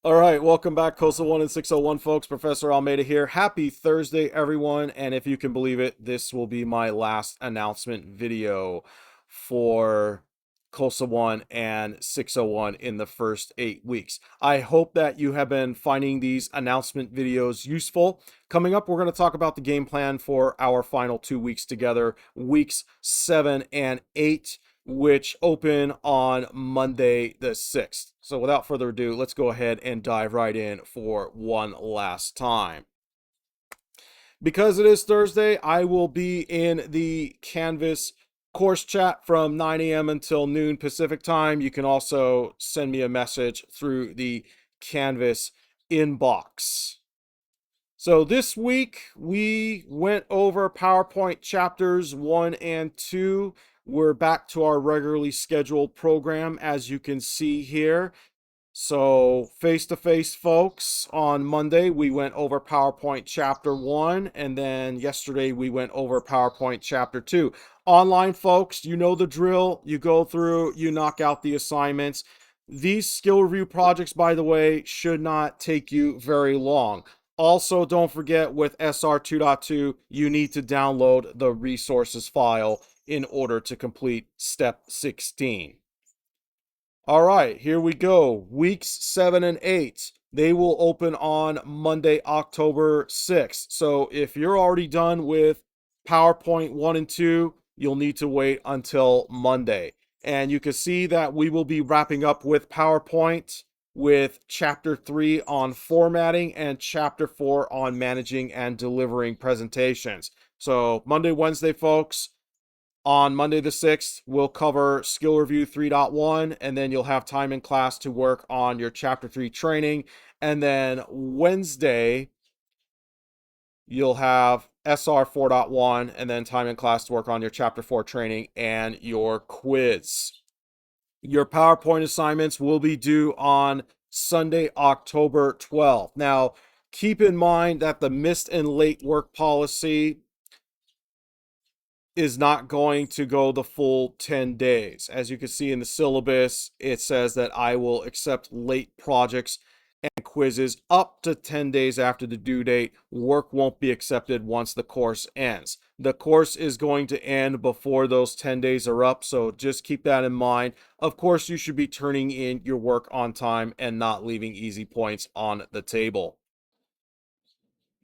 All right, welcome back, COSA 1 and 601, folks. Professor Almeida here. Happy Thursday, everyone. And if you can believe it, this will be my last announcement video for COSA 1 and 601 in the first 8 weeks. I hope that you have been finding these announcement videos useful. Coming up, we're going to talk about the game plan for our final 2 weeks together, weeks 7 and 8, which open on Monday the 6th. So without further ado, let's go ahead and dive right in for one last time. Because it is Thursday, I will be in the Canvas course chat from 9 a.m. until noon Pacific time. You can also send me a message through the Canvas inbox. So this week we went over PowerPoint chapters 1 and 2. We're back to our regularly scheduled program, as you can see here. So face-to-face, folks, on Monday we went over PowerPoint chapter 1, and then yesterday we went over PowerPoint chapter 2. Online, folks, you know the drill. You go through, you knock out the assignments. These skill review projects, by the way, should not take you very long. Also, don't forget with SR 2.2, you need to download the resources file in order to complete step 16. All right, here we go. Weeks 7 and 8. They will open on Monday, October 6th. So if you're already done with PowerPoint 1 and 2, you'll need to wait until Monday. And you can see that we will be wrapping up with PowerPoint with Chapter 3 on formatting and Chapter 4 on managing and delivering presentations. So Monday, Wednesday, folks. On Monday the 6th, we'll cover Skill Review 3.1, and then you'll have time in class to work on your Chapter 3 training. And then Wednesday, you'll have SR 4.1, and then time in class to work on your Chapter 4 training and your quiz. Your PowerPoint assignments will be due on Sunday, October 12th. Now, keep in mind that the missed and late work policy is not going to go the full 10 days. As you can see in the syllabus, it says that I will accept late projects and quizzes up to 10 days after the due date. Work won't be accepted once the course ends. The course is going to end before those 10 days are up, so just keep that in mind. Of course, you should be turning in your work on time and not leaving easy points on the table.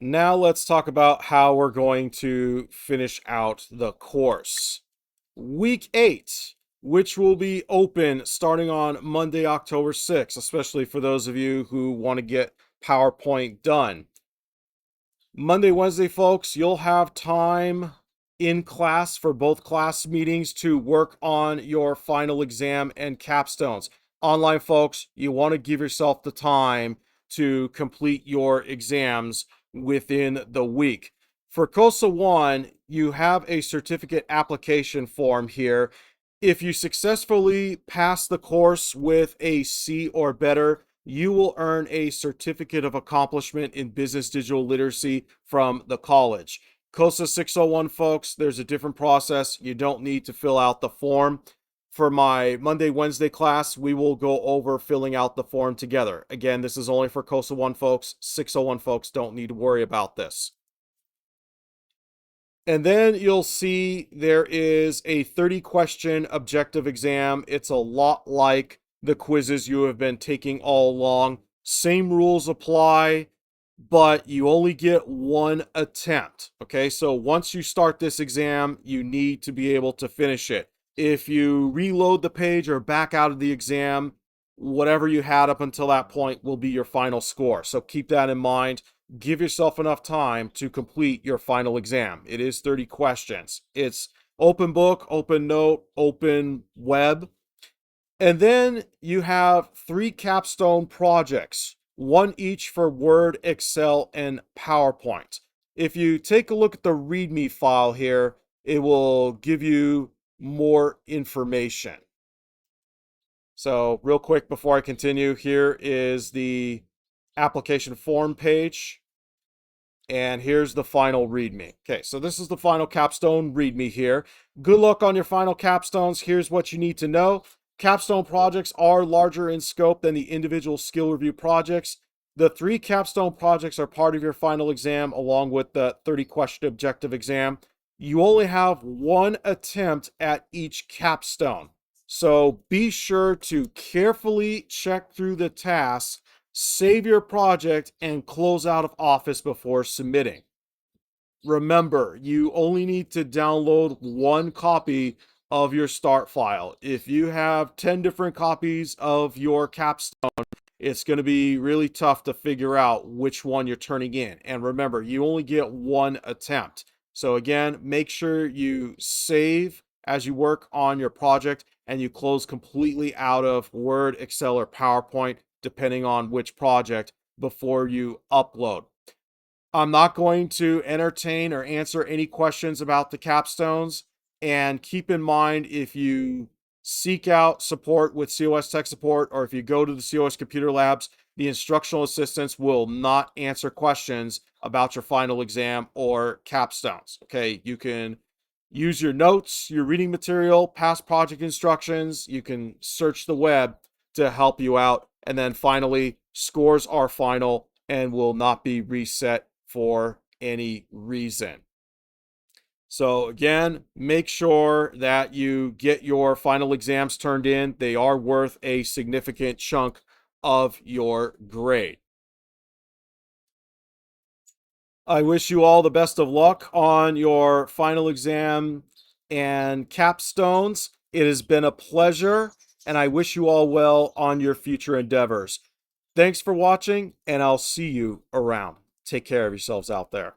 Now let's talk about how we're going to finish out the course. Week 8, which will be open starting on Monday, October 6th, especially for those of you who want to get PowerPoint done. Monday, Wednesday, folks, you'll have time in class for both class meetings to work on your final exam and capstones. Online, folks, you want to give yourself the time to complete your exams within the week. For COSA 1, you have a certificate application form here. If you successfully pass the course with a C or better, you will earn a certificate of accomplishment in business digital literacy from the college. COSA 601, folks, there's a different process. You don't need to fill out the form. For my Monday, Wednesday class, we will go over filling out the form together. Again, this is only for COSA 1 folks. 601 folks don't need to worry about this. And then you'll see there is a 30-question objective exam. It's a lot like the quizzes you have been taking all along. Same rules apply, but you only get one attempt. Okay, so once you start this exam, you need to be able to finish it. If you reload the page or back out of the exam, whatever you had up until that point will be your final score. So keep that in mind. Give yourself enough time to complete your final exam. It is 30 questions. It's open book, open note, open web. And then you have 3 capstone projects, one each for Word, Excel, and PowerPoint. If you take a look at the README file here, it will give you more information. So real quick before I continue, here is the application form page. And here's the final README. Okay, so this is the final capstone README here. Good luck on your final capstones. Here's what you need to know. capstone projects are larger in scope than the individual skill review projects. The 3 capstone projects are part of your final exam, along with the 30-question objective exam. You only have 1 attempt at each capstone. So be sure to carefully check through the tasks, save your project, and close out of office before submitting. Remember, you only need to download 1 copy of your start file. If you have 10 different copies of your capstone, it's going to be really tough to figure out which one you're turning in. And remember, you only get 1 attempt. So again, make sure you save as you work on your project and you close completely out of Word, Excel, or PowerPoint, depending on which project, before you upload. I'm not going to entertain or answer any questions about the capstones. And keep in mind, if you seek out support with COS Tech Support, or if you go to the COS Computer Labs, the instructional assistants will not answer questions about your final exam or capstones. Okay, you can use your notes, your reading material, past project instructions. You can search the web to help you out. And then finally, scores are final and will not be reset for any reason. So again, make sure that you get your final exams turned in. They are worth a significant chunk of your grade. I wish you all the best of luck on your final exam and capstones. It has been a pleasure, and I wish you all well on your future endeavors. Thanks for watching, and I'll see you around. Take care of yourselves out there.